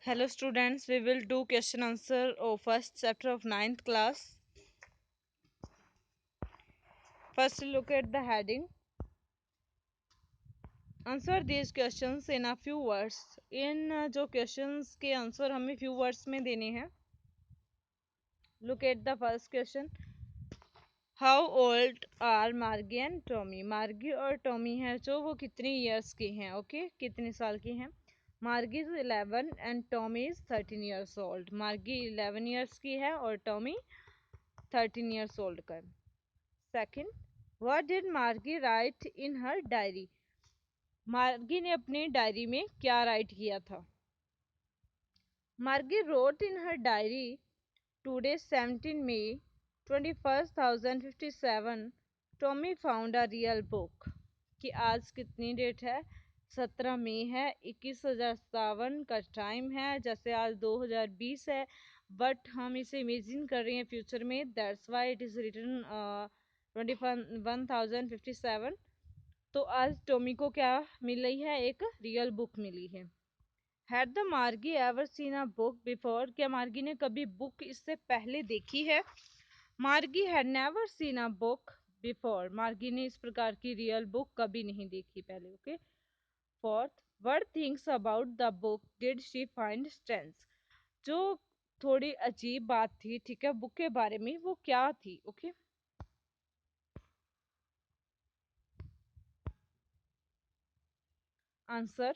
Hello students, we will do question answer of first chapter of ninth class. First look at the heading. Answer these questions in a few words. इन जो questions के answer हमें few words में देने हैं. Look at the first question. How old are Margie and Tommy? Margie और Tommy है जो वो कितनी years की हैं? Okay, कितने साल की हैं? Margie is 11 and Tommy is 13 years old. Margie 11 years की है और Tommy 13 years old का. Second, what did Margie write in her diary? मार्गी ने अपनी डायरी में क्या राइट किया था? Margie wrote in her diary, today 17 May 21,057, Tommy found a real book. कि आज कितनी डेट है? 17 मई है, 21,057 का टाइम है, जैसे आज 2020 है, बट हम इसे इमेजिन कर रहे हैं फ्यूचर में, that's why it is written 21,057. तो आज टॉमी को क्या मिल रही है? एक रियल बुक मिली है. हैड द मार्गी ever seen a book before? क्या मार्गी ने कभी बुक इससे पहले देखी है? मार्गी had never seen a book before. मार्गी ने इस प्रकार की रियल बुक कभी नहीं देखी पहले. Okay. Fourth, what things about the book did she find strength? जो थोड़ी अजीब बात थी, ठीक है, बुक के बारे में, वो क्या थी? Okay. Answer,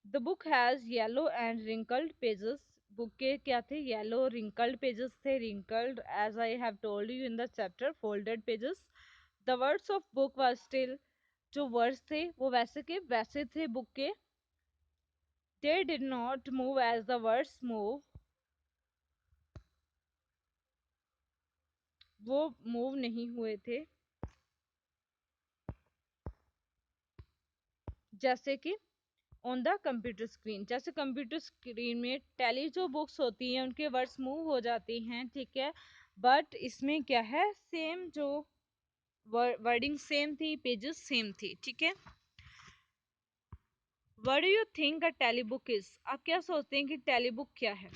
the book has yellow and wrinkled pages. Book के क्या थे? येलो रिंकल्ड पेजेस थे. Wrinkled, as I have told you in the chapter, folded pages. The words of book was still. जो वर्ड्स थे वो वैसे के वैसे थे बुक के. They did not move as the words move. वो मूव नहीं हुए थे जैसे कि ऑन द कंप्यूटर स्क्रीन. जैसे कंप्यूटर स्क्रीन में टैली जो बुक्स होती हैं उनके वर्ड्स मूव हो जाती हैं, ठीक है, बट इसमें क्या है? सेम जो वर्डिंग सेम थी, पेजेस सेम थी, ठीक है. What do you think a tally book is? आप क्या सोचते हैं कि टैली बुक क्या है?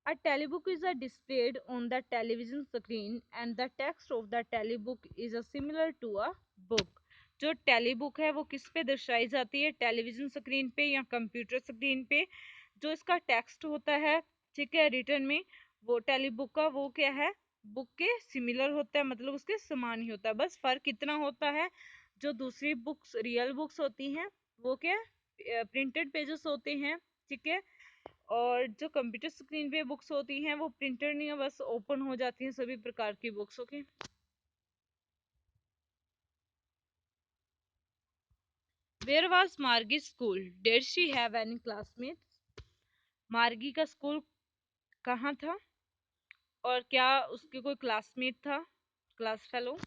A telebook is a displayed on the television screen and the text of the telebook is a similar to a book. जो टेलीबुक है वो किस पे दर्शाई जाती है? टेलीविजन स्क्रीन पे या कंप्यूटर स्क्रीन पे. जो इसका टेक्स्ट होता है, ठीक है, रिटर्न में, वो टेलीबुक का वो क्या है? बुक के सिमिलर होता है, मतलब उसके समान ही होता है. बस फर्क कितना होता है? जो दूसरी बुक्स, रियल बुक्स होती हैं, वो क्या प्रिंटेड पेजेस होते हैं, ठीक है, और जो कंप्यूटर स्क्रीन पे बुक्स होती हैं वो प्रिंटेड नहीं है, बस ओपन हो जाती हैं सभी प्रकार की बुक्स. ओके. वेयर वाज मार्गी school? Did she have any classmates? मार्गी का स्कूल कहाँ था और क्या उसके कोई क्लासमेट था, class fellow?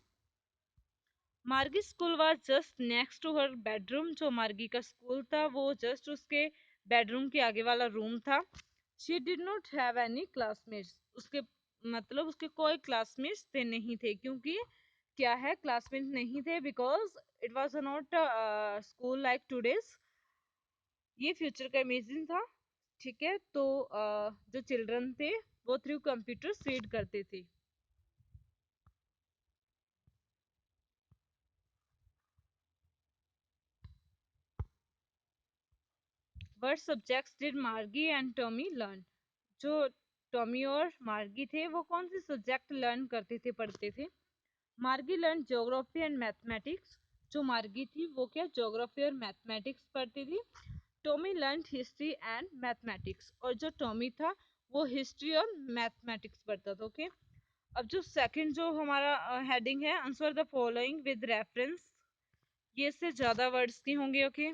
Margie school was just next to her bedroom. जो मार्गी का स्कूल था वो जस्ट उसके बेडरूम के आगे वाला रूम था. She did not have any classmates. उसके मतलब उसके कोई क्लासमेट्स थे नहीं थे, क्योंकि क्या है, क्लासमेट नहीं थे, because it was not school like today's. ये फ्यूचर का इमेजिन था, ठीक है. तो जो चिल्ड्रन थे वो थ्रू कंप्यूटर्स रीड करते थे. व्हाट सब्जेक्ट्स डिड मार्गी एंड टॉमी लर्न? जो टॉमी और मार्गी थे वो कौन से सब्जेक्ट लर्न करते थे, पढ़ते थे? मार्गी लर्न ज्योग्राफी एंड मैथमेटिक्स. जो मार्गी थी वो क्या ज्योग्राफी और मैथमेटिक्स पढ़ती थी. Tommy learn history and mathematics. और जो टॉमी था वो हिस्ट्री और मैथमेटिक्स पढ़ता था. ओके. अब जो सेकंड जो हमारा हेडिंग है, answer the following with reference. ये से ज्यादा वर्ड्स की होंगे. Okay.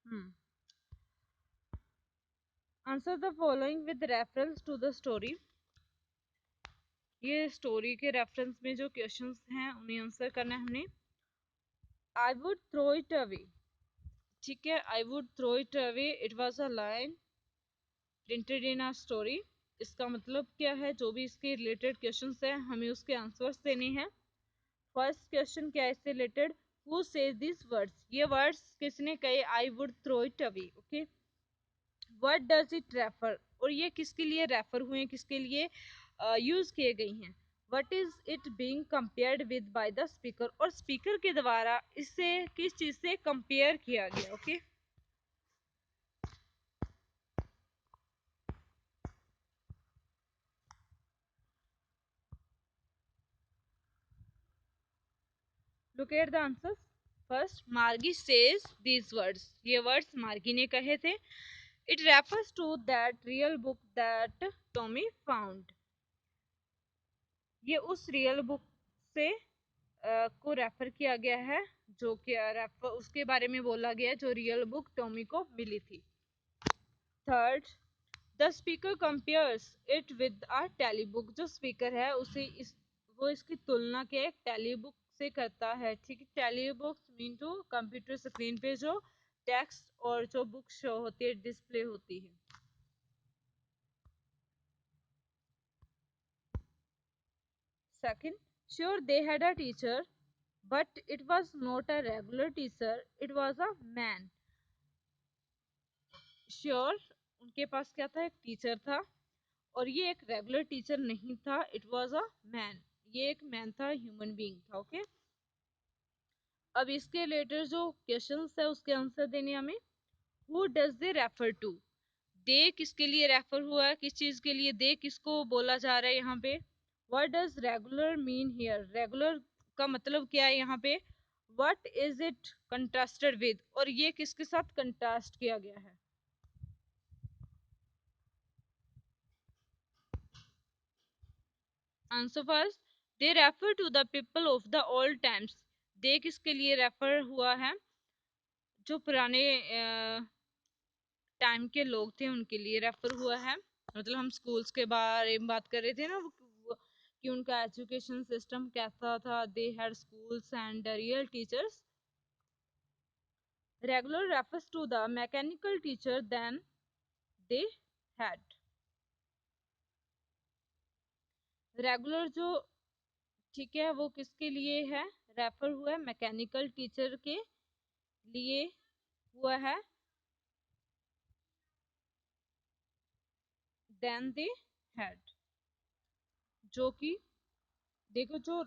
Hmm answer the following with reference to the story. ये स्टोरी के रेफरेंस में जो क्वेश्चंस हैं उन्हें आंसर करना है हमने। I would throw it away, ठीक है, I would throw it away, it was a line printed in a story. इसका मतलब क्या है? जो भी इसके रिलेटेड क्वेश्चंस हैं हमें उसके आंसर्स देने हैं। फर्स्ट क्वेश्चन क्या है इससे related? Who says this words? ये वर्ड्स किसने कहे? I would throw it away, okay. What does it refer? और ये किसके लिए रेफर हुए हैं, किसके लिए यूज किए गई हैं? What is it being compared with by the speaker? और स्पीकर के द्वारा इससे किस चीज से कंपेयर किया गया? Okay. Look at the answers. First, Margie says these words. ये वर्ड्स मार्गी ने कहे थे। It refers to that real book that Tommy found. ये उस रियल बुक से को रेफर किया गया है, जो कि रेफर उसके बारे में बोला गया जो रियल बुक टॉमी को मिली थी। Third, the speaker compares it with a tele book. जो स्पीकर है उसे वो इसकी तुलना के एक टेली बुक से करता है, ठीक है। Tele books mean to computer screen पे जो टेक्स्ट और जो बुक शो होती है, डिस्प्ले होती है। Second, sure they had a teacher but it was not a regular teacher, it was a man। Sure उनके पास क्या था? एक टीचर था, और ये एक रेगुलर टीचर नहीं था, इट वाज अ मैन। ये एक मैन था, ह्यूमन बीइंग था, ओके। अब इसके रिलेटेड जो क्वेश्चंस है उसके आंसर देने हमें। Who does they refer to? They किसके लिए रेफर हुआ है, किस चीज के लिए दे किसको बोला जा रहा है यहाँ पे? What does regular mean here? Regular का मतलब क्या है यहाँ पे? What is it contrasted with? और ये किसके साथ कंट्रास्ट किया गया है? Answer first, they refer to the people of the old times. They किसके लिए रेफर हुआ है? जो पुराने टाइम के लोग थे उनके लिए रेफर हुआ है। मतलब हम स्कूल्स के बारे में बात कर रहे थे ना, कि उनका एजुकेशन सिस्टम कैसा था। They had schools and real teachers. Regular refers to the mechanical teacher then they had. Regular जो, ठीक है, वो किसके लिए है? रेफर हुआ है मैकेनिकल टीचर के लिए हुआ है, देन दे हैड। जो कि देखो, जो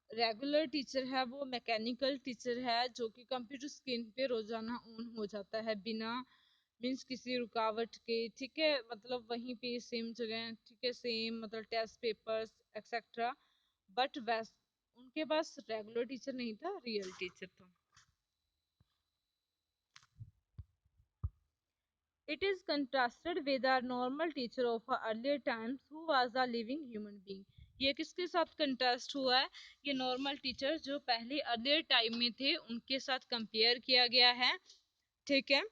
रेगुलर टीचर है वो मैकेनिकल टीचर है जो कि कंप्यूटर स्क्रीन पे रोजाना ऑन हो जाता है बिना मीन्स किसी रुकावट के, ठीक है। मतलब वहीं पे सेम जगह, ठीक है, सेम मतलब टेस्ट पेपर्स एक्सेट्रा। बट वैस उनके पास रेगुलर टीचर नहीं था, रियल टीचर था। It is contrasted with our normal teacher of our earlier times who was a living human being। ये किसके साथ कंट्रास्ट हुआ है? ये नॉर्मल टीचर जो पहले अर्लियर टाइम में थे उनके साथ कंपेयर किया गया है, ठीक है,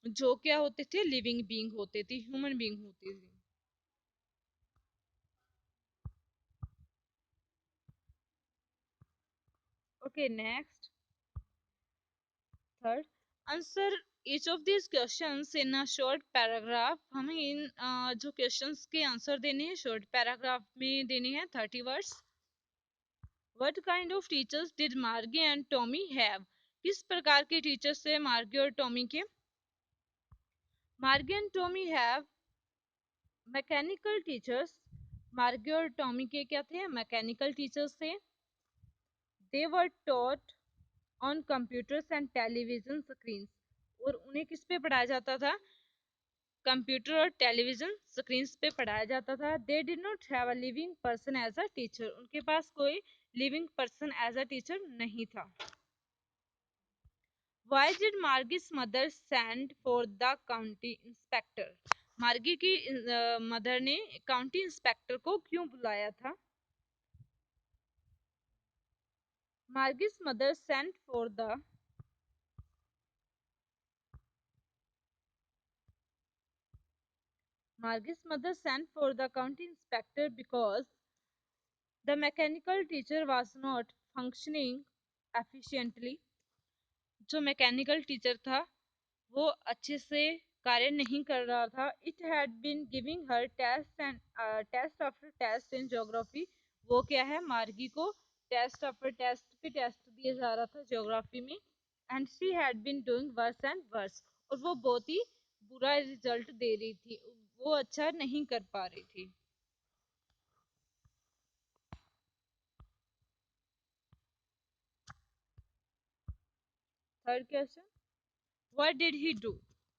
जो क्या होते थे? लिविंग बीइंग होते थे, ह्यूमन बीइंग होते थे। Okay, next. Third, answer each of these questions in a short paragraph। हमें इन जो क्वेश्चंस के आंसर देने हैं शॉर्ट पैराग्राफ में देने हैं, 30 words. What kind of teachers did Margie and Tommy have? किस प्रकार के टीचर्स थे मार्गी और टॉमी के? Margie and Tommy have mechanical teachers. Margie और टॉमी के क्या थे? मैकेनिकल टीचर्स थे। They were taught on computers and television screens। और उन्हें किस पे पढ़ाया जाता था? कंप्यूटर और टेलीविजन स्क्रीन पे पढ़ाया जाता था। They did not have a living person as a teacher. उनके पास कोई living person as a teacher नहीं था। Why did Margie's mother send for the county inspector? मार्गी की मदर ने काउंटी इंस्पेक्टर को क्यों बुलाया था? Margie's mother sent for the Margie's mother sent for the county inspector because the mechanical teacher was not functioning efficiently. जो mechanical teacher था वो अच्छे से कार्य नहीं कर रहा था. It had been giving her test and test after test in geography. वो क्या है, मार्गी को टेस्ट आफ्टर टेस्ट पे टेस्ट दिए जा रहा था ज्योग्राफी में. And she had been doing worse and worse. और वो बहुत ही बुरा रिजल्ट दे रही थी, वो अच्छा नहीं कर पा रही थी. Third question, what did he do.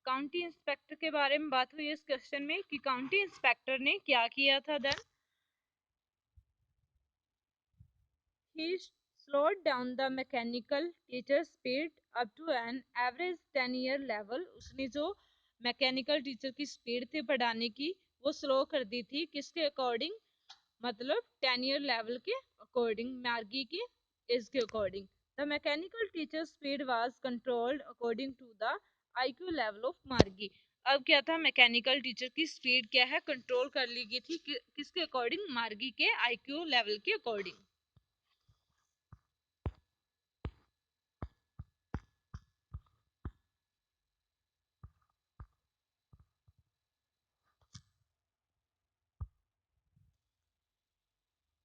County inspector के बारे में बात हुई इस क्वेश्चन में कि काउंटी इंस्पेक्टर ने क्या किया था. Then he slowed down the mechanical teacher's speed up to an average 10-year level. उसने जो मैकेनिकल टीचर की स्पीड थी बढ़ाने की वो स्लो कर दी थी. किसके अकॉर्डिंग, मतलब 10-year लेवल के अकॉर्डिंग, मार्गी की एज के according. The mechanical teacher speed was controlled according to the IQ level of Margie. अब क्या था, मैकेनिकल टीचर की स्पीड क्या है, कंट्रोल कर ली गई थी किसके अकॉर्डिंग, मार्गी के आईक्यू लेवल के according.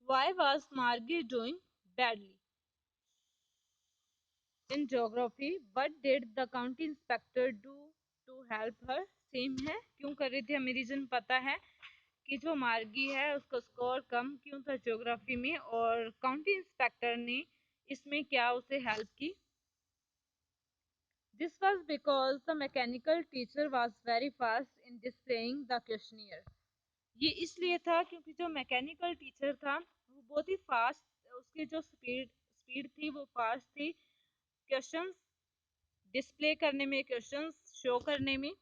Why was Margie doing badly in geography? What did the county inspector do to help her? Same है, क्यों कर रही थी, हमें रीजन पता है कि जो मार्गी है उसका स्कोर कम क्यों था ज्योग्राफी में, और काउंटी इंस्पेक्टर ने इसमें क्या उसे हेल्प की. This was because the mechanical teacher was very fast in displaying the questionnaire. ये इसलिए था क्योंकि जो मैकेनिकल टीचर था वो बहुत ही फास्ट, उसकी जो स्पीड स्पीड थी वो फास्ट थी क्वेश्चंस डिस्प्ले करने में, क्वेश्चंस शो करने में.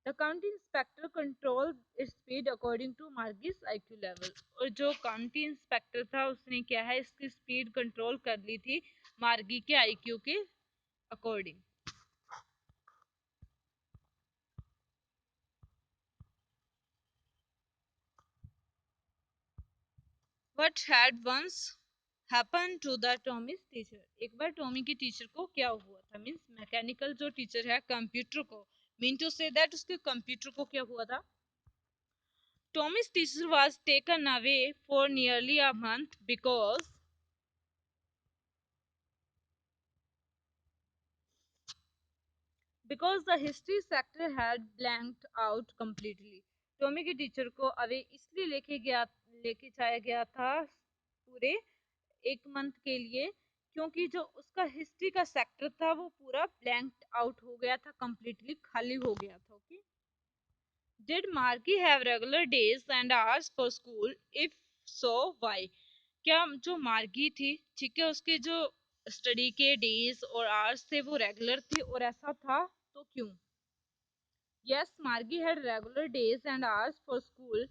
The county inspector control speed according to Margie's IQ level. और जो काउंटी इंस्पेक्टर था उसने क्या है, इसकी स्पीड कंट्रोल कर ली थी मार्गी के आईक्यू के according. What had once happened to the Tommy's teacher. एक बार टॉमी की टीचर को क्या हुआ था, मीन्स मैकेनिकल जो टीचर है कंप्यूटर को, मीन टू से दैट उसके कंप्यूटर को क्या हुआ था. Tommy's teacher was taken away for nearly a month because the history sector had blanked out completely. Tommy की टीचर को अवे इसलिए लेके जाया गया था पूरे एक मंथ के लिए क्योंकि जो उसका हिस्ट्री का सेक्टर था वो पूरा ब्लैंक्ड आउट हो गया था, कंप्लीटली खाली हो गया था. Okay. Did marquee have regular days and hours for school, if so why. क्या जो मार्गी थी, ठीक है, उसके जो स्टडी के डेज और आवर्स थे वो रेगुलर थे, और ऐसा था तो क्यों. यस, मार्गी had regular days and hours for school.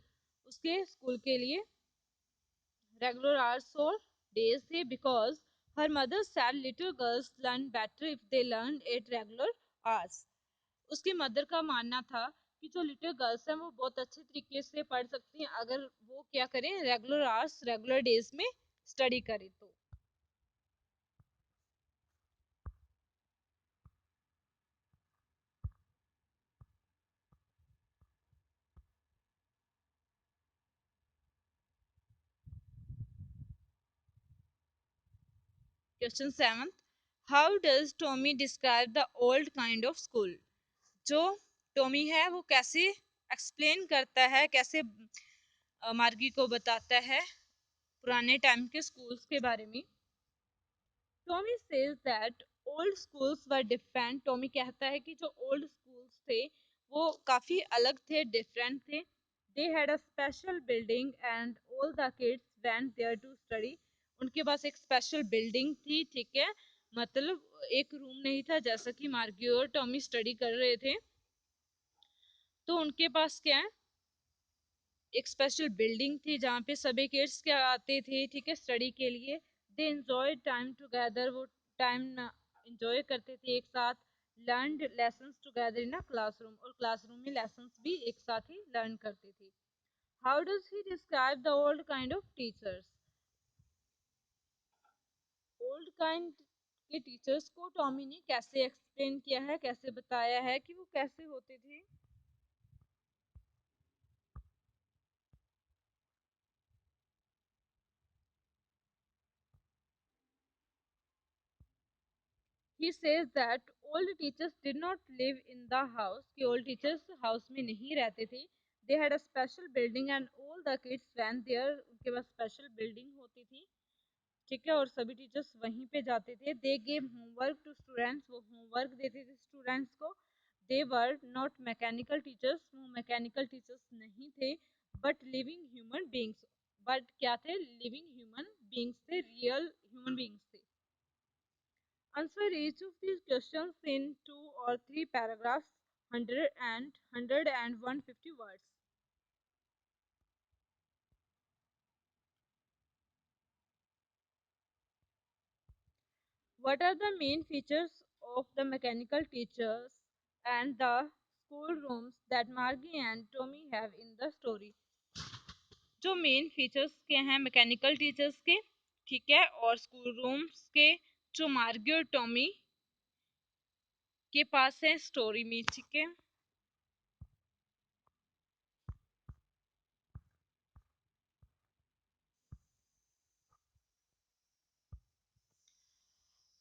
उसके स्कूल के लिए रेगुलर आवर्स और डेज थे because her mother sad little girls learn better if they learn at regular hours. उसकी मदर का मानना था कि जो लिटिल गर्ल्स हैं वो बहुत अच्छे तरीके से पढ़ सकती हैं अगर वो क्या करें, रेगुलर आवर्स रेगुलर डेज में स्टडी करें तो. Question 7, how does Tommy describe the old kind of school. जो टॉमी है वो कैसे एक्सप्लेन करता है, कैसे मार्गी को बताता है पुराने टाइम के स्कूल्स के बारे में. Tommy says that old schools were different. Tommy कहता है कि जो ओल्ड स्कूल्स थे वो काफी अलग थे, डिफरेंट थे. They had a special building and all the kids went there to study. उनके पास एक स्पेशल बिल्डिंग थी, ठीक है, मतलब एक रूम नहीं था जैसा कि मार्गी और टॉमी स्टडी कर रहे थे. तो उनके पास क्या है, एक स्पेशल बिल्डिंग थी जहाँ पे सभी किड्स क्या आते थे, ठीक है, स्टडी के लिए. They enjoy time together. वो टाइम एंजॉय करते थे एक साथ. Learned lessons together in a classroom, और क्लासरूम में लेसन्स भी एक साथ ही लर्न करते थे। How does he describe the old kind of teachers? Old kind के टीचर्स को टॉमी ने कैसे एक्सप्लेन किया है, कैसे बताया है कि वो कैसे होते थे? He says that old teachers did not live in the house, कि old teachers house में नहीं रहते थे। They had a special building and all the kids went there, उनके पास special building होती थी, ठीक है, और सभी टीचर्स वहीं पे जाते थे। They gave homework to students, वो homework देते थे स्टूडेंट्स को। They were not mechanical teachers, वो mechanical teachers नहीं थे, but living human beings, but क्या थे? Living human beings थे, real human beings थे। Answer each of these questions in 2 or 3 paragraphs, 100 and 150 words. What are the main features of the mechanical teachers and the schoolrooms that Margie and Tommy have in the story? जो main features के हैं mechanical teachers के, ठीक है, और school rooms के जो मार्गी और टॉमी के पास है स्टोरी में, ठीक है।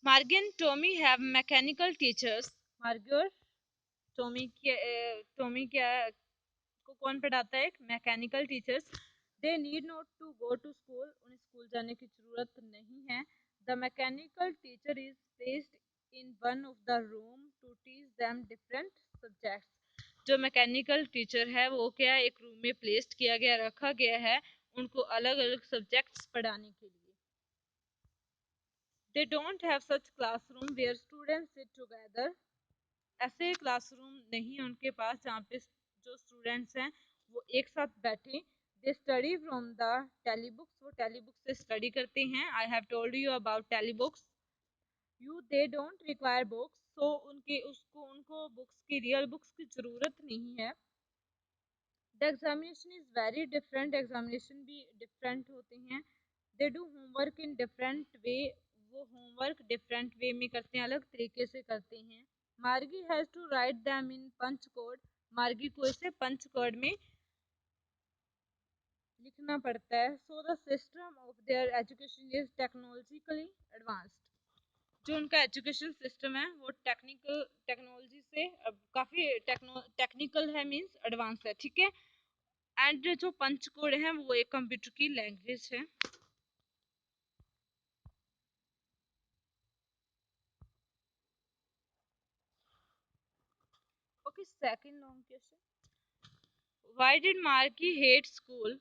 Margie and Tommy have mechanical teachers. Margie और टॉमी क्या को कौन पढ़ाता है? Mechanical teachers. They need not to go to school, उन्हें स्कूल जाने की जरूरत नहीं है। The mechanical teacher is placed in one of the room to teach them different subjects. जो मैकेनिकल टीचर है वो क्या, एक रूम में प्लेस्ड किया गया, रखा गया है उनको अलग अलग सब्जेक्ट्स पढ़ाने के लिए। They don't have such classroom where students sit together, ऐसे क्लासरूम नहीं है उनके पास जहाँ पे जो स्टूडेंट्स हैं वो एक साथ बैठे। They study from the tele books, वो टेली बुक्स से स्टडी करते हैं। I have told you about tele books. You they don't require books, so उनको बुक्स की, रियल बुक्स की जरूरत नहीं है। The examination is very different, examination भी डिफरेंट होते हैं। They do homework in different way, वो होमवर्क डिफरेंट वे में करते हैं, अलग तरीके से करते हैं। Margie has to write them in punch code, Margie को इसे पंच कोड में लिखना पड़ता है। So the system of their education is technologically advanced, जो उनका एजुकेशन सिस्टम है वो टेक्नोलॉजी से काफ़ी टेक्निकल है, मींस एडवांस है, ठीक है। एंड जो पंच कोड है वो एक कंप्यूटर की लैंग्वेज है। Okay, second long question, why did Margie hate school?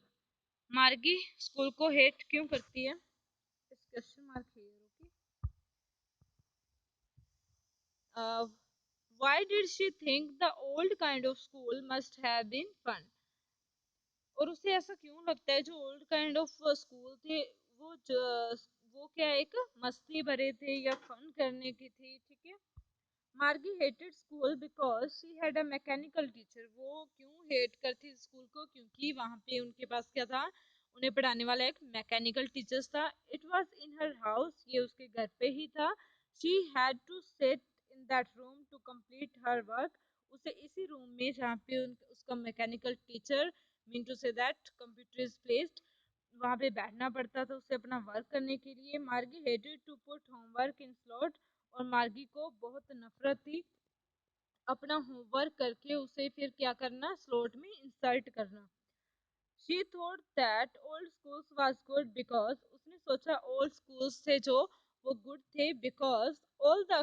Margie school को हेट क्यों करती है? इस question mark here, okay. Why did she think the old kind of school must have been fun? और उसे ऐसा क्यों लगता है जो ओल्ड काइंड ऑफ स्कूल थे वो क्या एक मस्ती भरे थे या फन करने की थी, ठीक है। मार्गी hated school because she had a mechanical teacher, वो क्यों हेट करती स्कूल को? क्योंकि वहाँ पे उनके पास क्या था, उन्हें पढ़ाने वाला एक मैकेनिकल टीचर था। It was in her house, ये उसके घर पे ही था। She had to sit in that room to complete her work, उसे इसी रूम में जहाँ पे उसका mechanical teacher, mean to say that computer is placed, वहाँ पे बैठना पड़ता था उसे अपना वर्क करने के लिए। Margie hated to put homework in slot, और मार्गी को बहुत नफरत थी अपना होमवर्क करके उसे फिर क्या करना, स्लॉट में इंसर्ट करना। She thought that old schools was good because, उसने सोचा ओल्ड स्कूल्स से जो वो गुड थे, because all the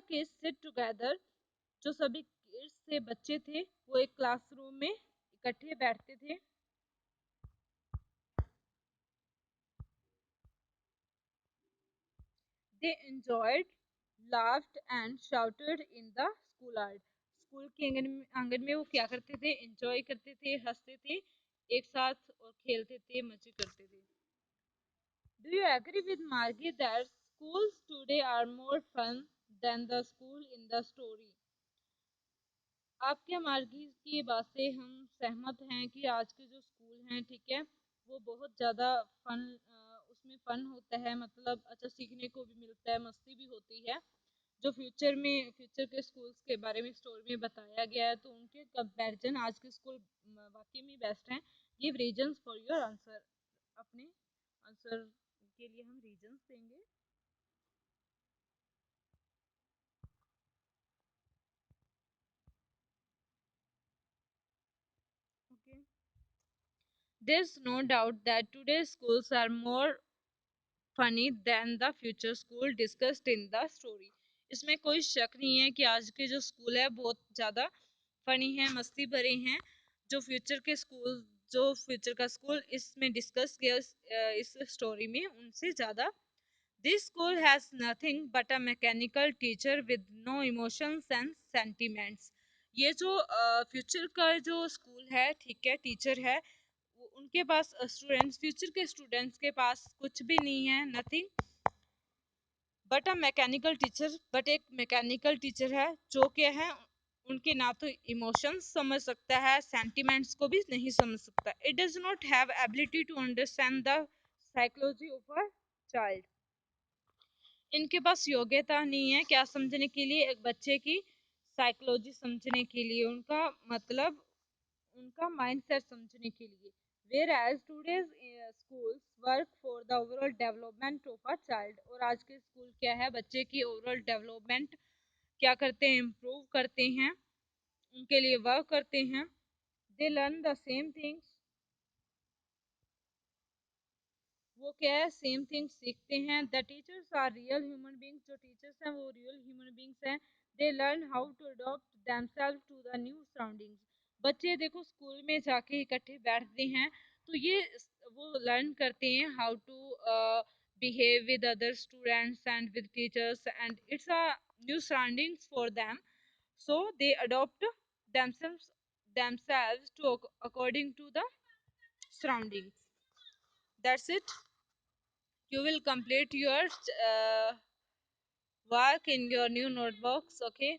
kids sit together, जो सभी किड्स थे, बच्चे थे, वो एक क्लासरूम में इकट्ठे बैठते थे। They enjoyed, laughed and shouted in the schoolyard. School के आंगन में वो क्या करते थे? एंजॉय करते थे, हंसते थे एक साथ और खेलते थे, मजे करते थे। Do you agree with Margie that schools today are more fun than the school in the story? आप क्या मार्गी की बात से हम सहमत हैं कि आज के जो स्कूल हैं, ठीक है, वो बहुत ज़्यादा फन, उसमें फन होता है, मतलब अच्छा सीखने को भी मिलता है, मस्ती भी होती है। जो फ्यूचर के स्कूल्स के बारे में स्टोरी में बताया गया है, तो उनके कंपैरिजन आज के स्कूल वाकई में बेस्ट हैं। Give reasons for your answer. अपने आंसर के लिए हम रीजंस देंगे। Okay. There's no doubt that today's schools are more funny than the future school discussed in the story। इसमें कोई शक नहीं है कि आज के जो स्कूल है बहुत ज़्यादा फनी है, मस्ती भरे हैं। जो फ्यूचर के स्कूल जो फ्यूचर का स्कूल इसमें डिस्कस किया इस स्टोरी में, उनसे ज़्यादा। This school has nothing but a mechanical teacher with no emotions and sentiments. ये जो फ्यूचर का जो स्कूल है, ठीक है, टीचर है, उनके पास स्टूडेंट्स, फ्यूचर के स्टूडेंट्स के पास कुछ भी नहीं है, nothing but a mechanical teacher. But एक मैकेनिकल टीचर है जो क्या है, उनके ना तो इमोशंस समझ सकता है, सेंटिमेंट्स को भी नहीं समझ सकता। It does not have ability to understand the psychology of a child. इनके पास योग्यता नहीं है क्या समझने के लिए, एक बच्चे की साइकोलॉजी समझने के लिए, उनका मतलब उनका माइंडसेट समझने के लिए। Whereas today's schools work for the overall development of a child। और आज के स्कूल क्या है, बच्चे की ओवरऑल डेवलपमेंट क्या करते हैं, इम्प्रूव करते हैं, उनके लिए वर्क करते हैं। They learn the same things. वो क्या है, सेम थिंग्स सीखते हैं। The teachers are real human beings. जो टीचर्स हैं वो रियल ह्यूमन बींग्स हैं। They learn how to adopt themselves to the new surroundings. बच्चे देखो स्कूल में जाके इकट्ठे बैठते हैं, तो ये वो लर्न करते हैं how to behave with other students and with teachers, and it's a new surroundings for them, so they adopt themselves to according to the surroundings। That's it, you will complete your work in your new notebooks, okay?